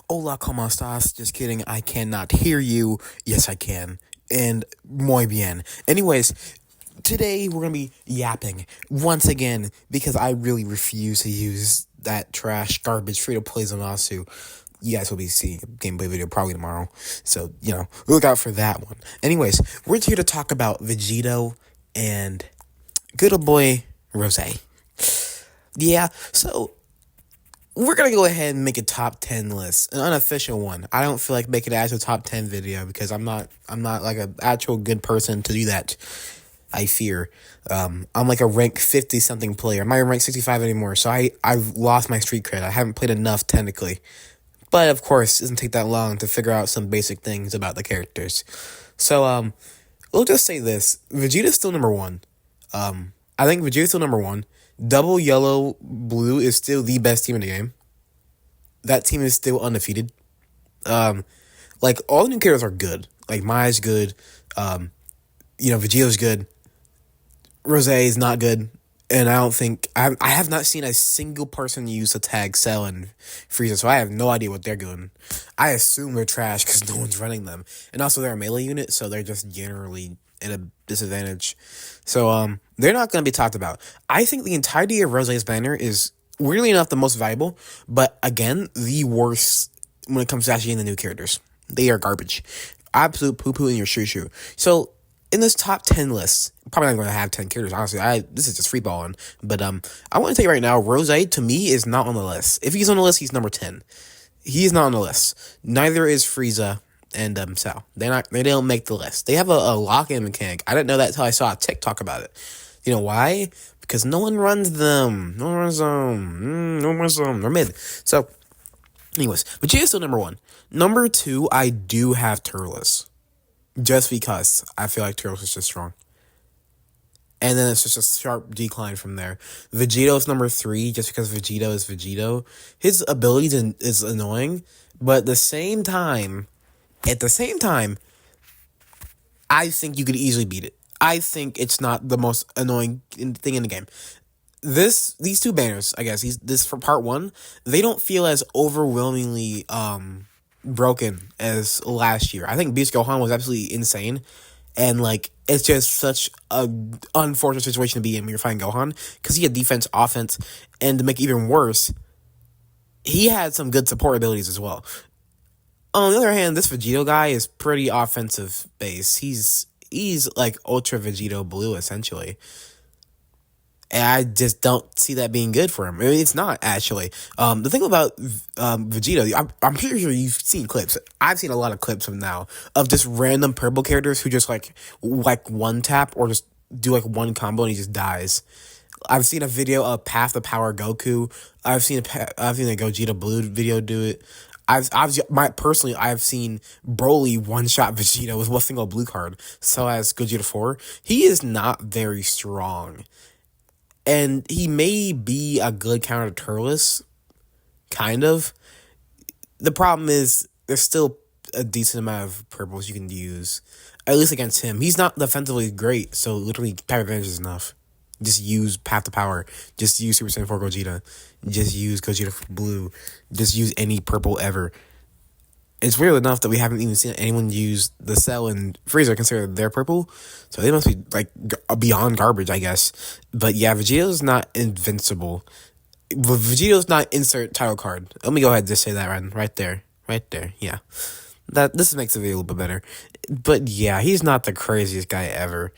Hola, ¿cómo estás? Just kidding, I cannot hear you. Yes, I can. And muy bien. Anyways, today we're gonna be yapping once again because I really refuse to use that trash garbage free to play Zamasu. You guys will be seeing a gameplay video probably tomorrow. So, look out for that one. Anyways, we're here to talk about Vegito and good old boy Rose. Yeah, so we're gonna go ahead and make a top 10 list, an unofficial one. I don't feel like making an actual top 10 video because I'm not like an actual good person to do that. I fear. I'm like a rank 50 something player. I'm not even rank 65 anymore, so I've lost my street cred. I haven't played enough technically. But of course, it doesn't take that long to figure out some basic things about the characters. So we'll just say this. Vegeta's still number one. I think Vegeta's still number one. Double Yellow Blue is still the best team in the game. That team is still undefeated. Like all the new characters are good. Like Maya's good. Vegeta's good. Rose is not good. And I have not seen a single person use the tag Cell and Frieza, so I have no idea what they're doing. I assume they're trash because no one's running them. And also they're a melee unit, so they're just generally at a disadvantage. So they're not going to be talked about. I think the entirety of Rose's banner is, weirdly enough, the most valuable, but again, the worst when it comes to actually in the new characters. They are garbage. Absolute poo-poo in your shoo-shoo. So in this top 10 list, probably not going to have 10 characters, honestly. This is just free balling. But I want to tell you right now, Rose, to me, is not on the list. If he's on the list, he's number 10. He is not on the list. Neither is Frieza and Cell. They don't make the list. They have a lock-in mechanic. I didn't know that until I saw a TikTok about it. You know why? Because no one runs them. No one runs them. No one runs them. They're mid. So, anyways, Vegeta's still number one. Number two, I do have Turles. Just because I feel like Turles is just strong. And then it's just a sharp decline from there. Vegito's number three, just because Vegito is Vegito. His ability is annoying, but at the same time, I think you could easily beat it. I think it's not the most annoying thing in the game. These two banners, I guess, this for part one, they don't feel as overwhelmingly broken as last year. I think Beast Gohan was absolutely insane, and like it's just such a unfortunate situation to be in when you're fighting Gohan because he had defense, offense, and to make it even worse, he had some good support abilities as well. On the other hand, this Vegito guy is pretty offensive based. He's like Ultra Vegito Blue essentially. And I just don't see that being good for him. I mean, it's not, actually. The thing about Vegito, I'm pretty sure you've seen clips. I've seen a lot of clips from now of just random purple characters who just like one tap or just do like one combo and he just dies. I've seen a video of Path to Power Goku. I've seen a Gogeta Blue video do it. I've seen Broly one shot Vegeta with one single blue card. So as Gogeta 4, he is not very strong. And he may be a good counter to Turles, kind of. The problem is there's still a decent amount of purples you can use, at least against him. He's not defensively great, so literally Power Advantage is enough. Just use Path to Power. Just use Super Saiyan 4 Gogeta. Just use Gogeta Blue. Just use any purple ever. It's weird enough that we haven't even seen anyone use the Cell and Frieza considered their purple, so they must be like beyond garbage, I guess. But yeah, Vegeto's not invincible. Vegeto's not insert title card. Let me go ahead and just say that right there. Yeah, this makes the video a little bit better. But yeah, he's not the craziest guy ever.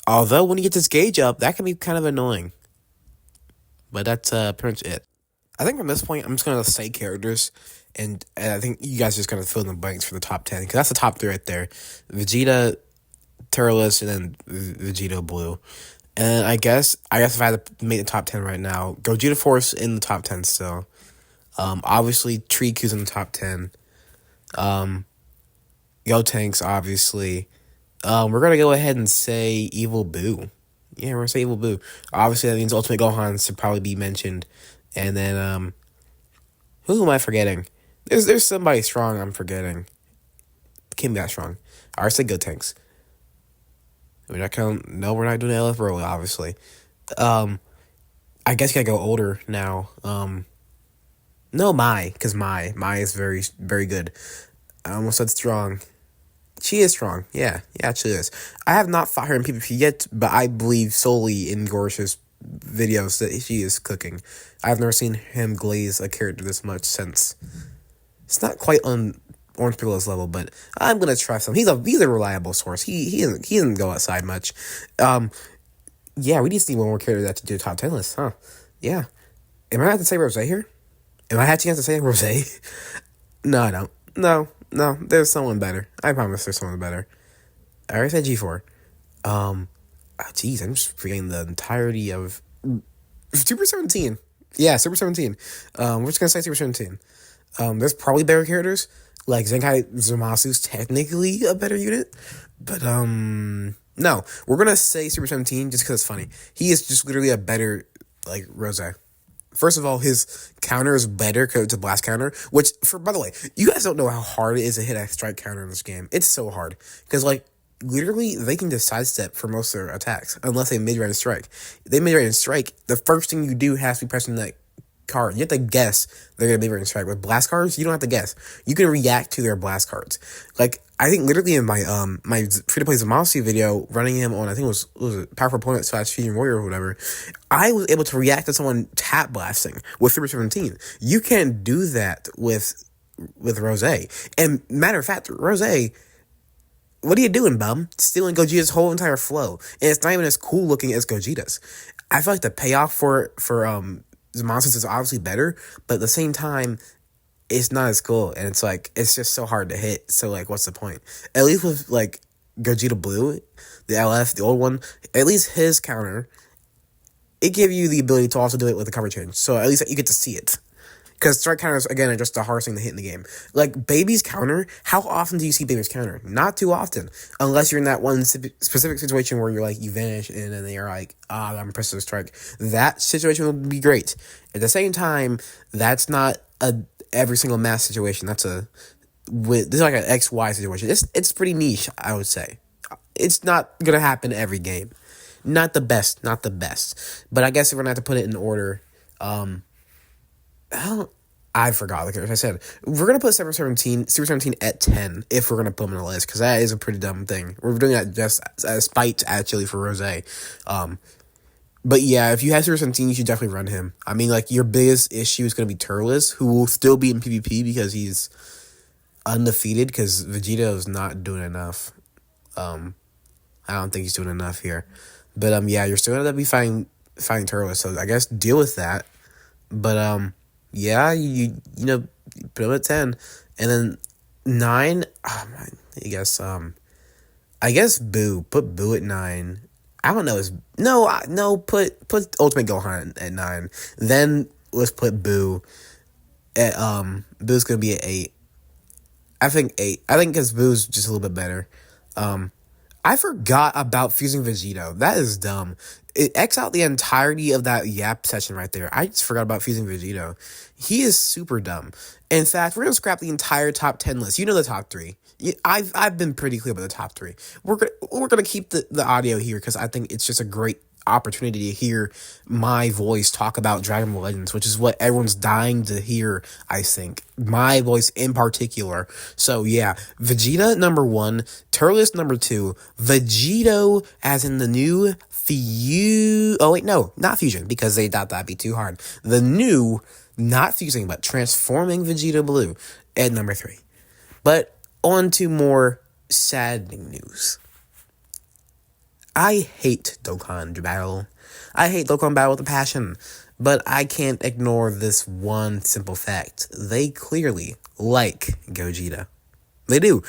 Although when he gets his gauge up, that can be kind of annoying. But that's pretty much it. I think from this point, I'm just going to say characters, and I think you guys are just going to fill in the blanks for the top 10, because that's the top 3 right there. Vegeta, Turles, and then Vegito Blue. And I guess if I had to make the top 10 right now, Gogeta Force in the top 10 still. Obviously, Triku's in the top 10. Gotenks, obviously. We're going to go ahead and say Evil Boo. Yeah, we're going to say Evil Boo. Obviously, that means Ultimate Gohan should probably be mentioned. And then, who am I forgetting? There's somebody strong I'm forgetting. Kim got strong. I already said Gotenks. We're not doing LF Broly, obviously. I guess you gotta go older now. No, because Mai is very, very good. I almost said strong. She is strong. Yeah, she is. I have not fought her in PvP yet, but I believe solely in Gorsh's videos that she is cooking. I've never seen him glaze a character this much since. It's not quite on Orange Piccolo's level, but I'm gonna trust him. He's a reliable source. He doesn't go outside much. Yeah, we need to see one more character that to do top 10 list, huh? Yeah. Am I have to say Rose here? Am I actually have to say Rose? No, I don't. No, there's someone better. I promise there's someone better. I already said G4. Jeez, I'm just forgetting the entirety of Super 17. Yeah, Super 17. We're just gonna say Super 17. There's probably better characters. Like Zenkai Zamasu's technically a better unit. But no. We're gonna say Super 17 just because it's funny. He is just literally a better like Rose. First of all, his counter is better compared to blast counter, which, by the way, you guys don't know how hard it is to hit a strike counter in this game. It's so hard. Because, like, literally, they can just sidestep for most of their attacks, unless they mid-range strike. They mid-range strike, the first thing you do has to be pressing that card. You have to guess they're going to mid-range strike. With blast cards, you don't have to guess. You can react to their blast cards. Like, I think literally in my my free-to-play Zamasu video, running him on, I think it was Powerful Opponent / Fusion Warrior or whatever, I was able to react to someone tap blasting with Super 17. You can't do that with Rose. And matter of fact, Rose, what are you doing, bum? Stealing Gogeta's whole entire flow. And it's not even as cool looking as Gogeta's. I feel like the payoff for Zamasu is obviously better, but at the same time, it's not as cool, and it's just so hard to hit. So like, what's the point? At least with like Gogeta Blue, the LF, the old one, at least his counter, it gave you the ability to also do it with the cover change. So at least you get to see it. Because strike counters, again, are just the hardest thing to hit in the game. Like, Baby's counter, how often do you see Baby's counter? Not too often. Unless you're in that one specific situation where you're like, you vanish, and then you're like, I'm pressing the strike. That situation would be great. At the same time, that's not every single mass situation. This is like an XY situation. It's pretty niche, I would say. It's not gonna happen every game. Not the best. But I guess if we're gonna have to put it in order, I forgot. Like I said, we're gonna put Super 17 at 10 if we're gonna put them in a list, because that is a pretty dumb thing. We're doing that just as spite actually for Rose. But yeah, if you have Super 17, you should definitely run him. I mean, like, your biggest issue is gonna be Turles, who will still be in PvP because he's undefeated, because Vegeta is not doing enough. I don't think he's doing enough here. But yeah, you're still gonna be fighting Turles, so I guess deal with that. But yeah, you know, put him at 10, and then 9. I guess Boo. Put Boo at 9. I don't know. Put Ultimate Gohan at 9. Then let's put Boo at Boo's gonna be at 8. I think 8. I think because Boo's just a little bit better. I forgot about fusing Vegito. That is dumb. It X out the entirety of that Yap session right there. I just forgot about fusing Vegito. He is super dumb. In fact, we're gonna scrap the entire top 10 list. You know the top 3. I've been pretty clear about the top 3. We're gonna keep the audio here because I think it's just a great opportunity to hear my voice talk about Dragon Ball Legends, which is what everyone's dying to hear, I think. My voice in particular. So yeah, Vegeta number 1, Turles number 2, Vegito as in the new not Fusion, because they thought that'd be too hard. The new, not fusing, but transforming Vegeta Blue at number 3. But on to more saddening news. I hate Dokkan Battle. I hate Dokkan Battle with a passion, but I can't ignore this one simple fact. They clearly like Gogeta. They do.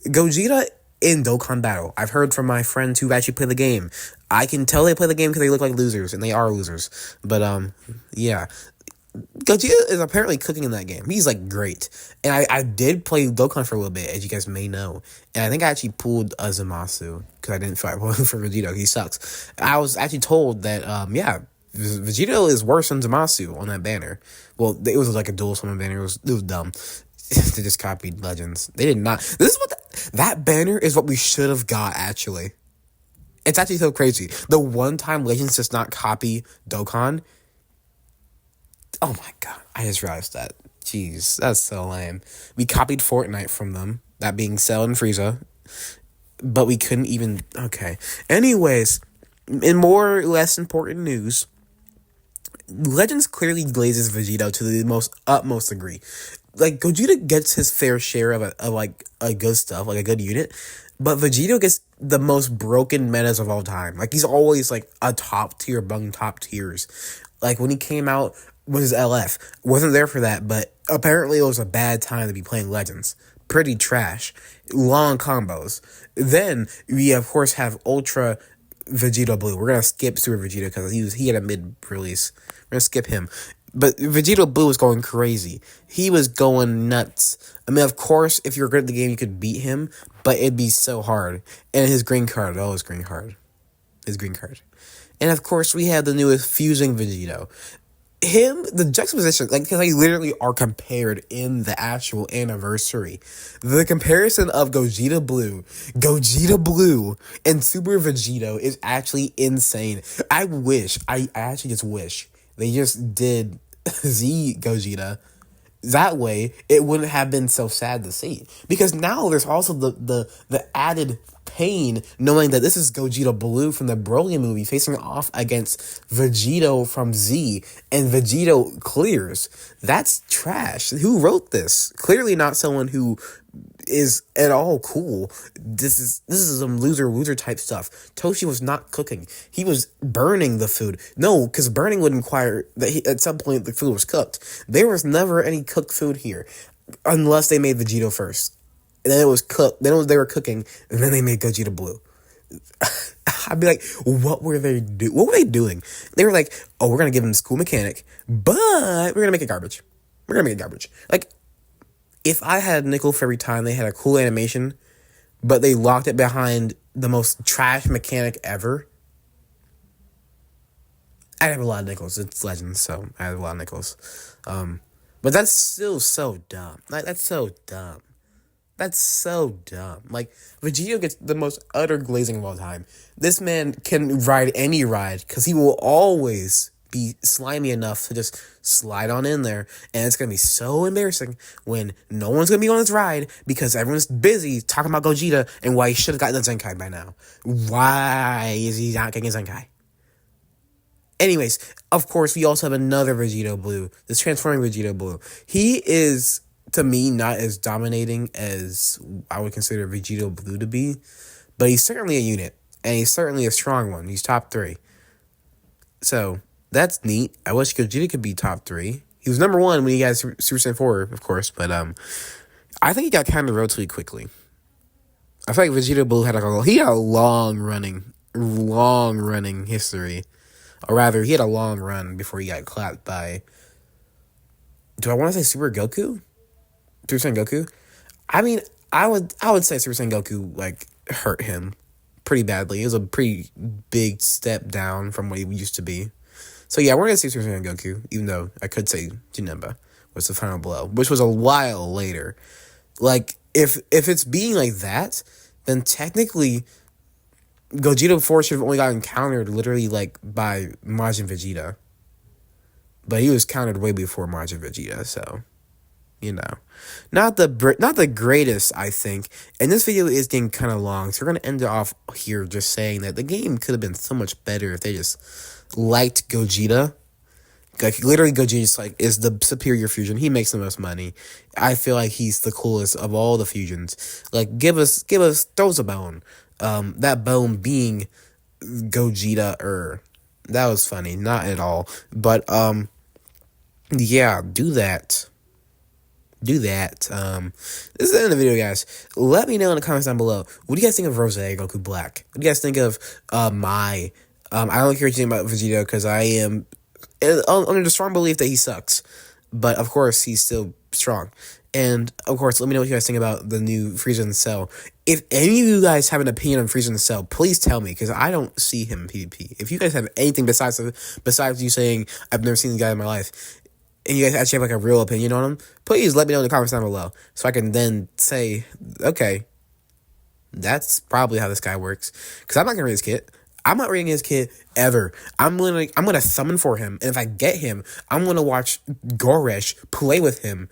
Gogeta in Dokkan Battle. I've heard from my friends who actually play the game. I can tell they play the game because they look like losers, and they are losers. But, yeah. Gogeta is apparently cooking in that game. He's, like, great. And I did play Dokkan for a little bit, as you guys may know. And I think I actually pulled a Zamasu, because I didn't fight for Vegito. He sucks. I was actually told that, Vegito is worse than Zamasu on that banner. Well, it was like a dual summon banner. It was dumb. They just copied Legends. They did not. This is what that banner is what we should have got, actually. It's actually so crazy. The one time Legends does not copy Dokkan, Oh my god, I just realized that. Jeez, that's so lame. We copied Fortnite from them, that being Cell and Frieza, but we couldn't even. Okay. Anyways, in more or less important news, Legends clearly glazes Vegito to the most utmost degree. Like Gogeta gets his fair share of like a good stuff, like a good unit, but Vegito gets the most broken metas of all time. Like he's always like a top tier among top tiers. Like when he came out with his LF, wasn't there for that, but apparently it was a bad time to be playing Legends. Pretty trash, long combos. Then we of course have Ultra Vegito Blue. We're gonna skip Super Vegito because he had a mid release. We're gonna skip him. But Vegito Blue was going crazy. He was going nuts. I mean, of course, if you're good at the game, you could beat him, but it'd be so hard. And his green card, his green card. And of course, we have the newest Fusing Vegito. The juxtaposition, like, because they literally are compared in the actual anniversary. The comparison of Gogeta Blue, and Super Vegito is actually insane. I actually just wish they just did Z Gogeta. That way, it wouldn't have been so sad to see. Because now there's also the added pain knowing that this is Gogeta Blue from the Broly movie facing off against Vegito from Z, and Vegito clears. That's trash. Who wrote this? Clearly not someone who is at all cool. This is some loser type stuff. Toshi was not cooking. He was burning the food. No, because burning would require that at some point the food was cooked. There was never any cooked food here, unless they made Vegito first. And then it was cooked. They were cooking, and then they made Gogeta Blue. I'd be like, what were they doing? They were like, oh, we're gonna give him school mechanic, but we're gonna make it garbage. Like, if I had a nickel for every time they had a cool animation, but they locked it behind the most trash mechanic ever, I'd have a lot of nickels. It's Legends, so I have a lot of nickels. But that's still so dumb. Like, that's so dumb. Like, Vegito gets the most utter glazing of all time. This man can ride any ride because he will always be slimy enough to just slide on in there, and it's gonna be so embarrassing when no one's gonna be on his ride because everyone's busy talking about Gogeta and why he should have gotten a Zenkai by now. Why is he not getting a Zenkai? Anyways, of course, we also have another Vegito Blue, this transforming Vegito Blue. He is, to me, not as dominating as I would consider Vegito Blue to be, but he's certainly a unit, and he's certainly a strong one. He's top 3. So, that's neat. I wish Gogeta could be top 3. He was number 1 when he got Super Saiyan 4, of course, but I think he got kind of relatively quickly. I feel like Vegeta Blue had a long running history. Or rather, he had a long run before he got clapped by, do I want to say Super Goku? Super Saiyan Goku? I mean, I would say Super Saiyan Goku, like, hurt him pretty badly. It was a pretty big step down from what he used to be. So yeah, we're going to see Super Saiyan Goku, even though I could say Janemba was the final blow, which was a while later. Like, if it's being like that, then technically Gogeta 4 should have only gotten countered literally, like, by Majin Vegeta. But he was countered way before Majin Vegeta, so, you know. Not the greatest, I think. And this video is getting kind of long, so we're going to end it off here just saying that the game could have been so much better if they just liked Gogeta. Like, literally, Gogeta like is the superior fusion. He makes the most money. I feel like he's the coolest of all the fusions. Like, throw us a bone. That bone being Gogeta. That was funny. Not at all. But, yeah, do that. This is the end of the video, guys. Let me know in the comments down below. What do you guys think of Rose Goku Black? What do you guys think of Mai? I don't care what you think about Vegito because I am under the strong belief that he sucks. But, of course, he's still strong. And, of course, let me know what you guys think about the new Frieza and Cell. If any of you guys have an opinion on Frieza and Cell, please tell me, because I don't see him in PvP. If you guys have anything besides you saying, I've never seen the guy in my life, and you guys actually have, like, a real opinion on him, please let me know in the comments down below, so I can then say, okay, that's probably how this guy works. Because I'm not going to raise Kit. I'm not reading his kit ever. I'm gonna summon for him, and if I get him, I'm gonna watch Goresh play with him.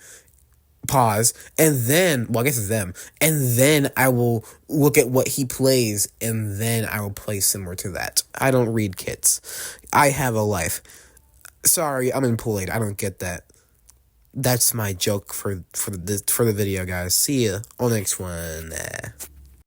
Pause, and then, well, I guess it's them, and then I will look at what he plays, and then I will play similar to that. I don't read kits. I have a life. Sorry, I'm employed. I don't get that. That's my joke for the video, guys. See ya on the next one.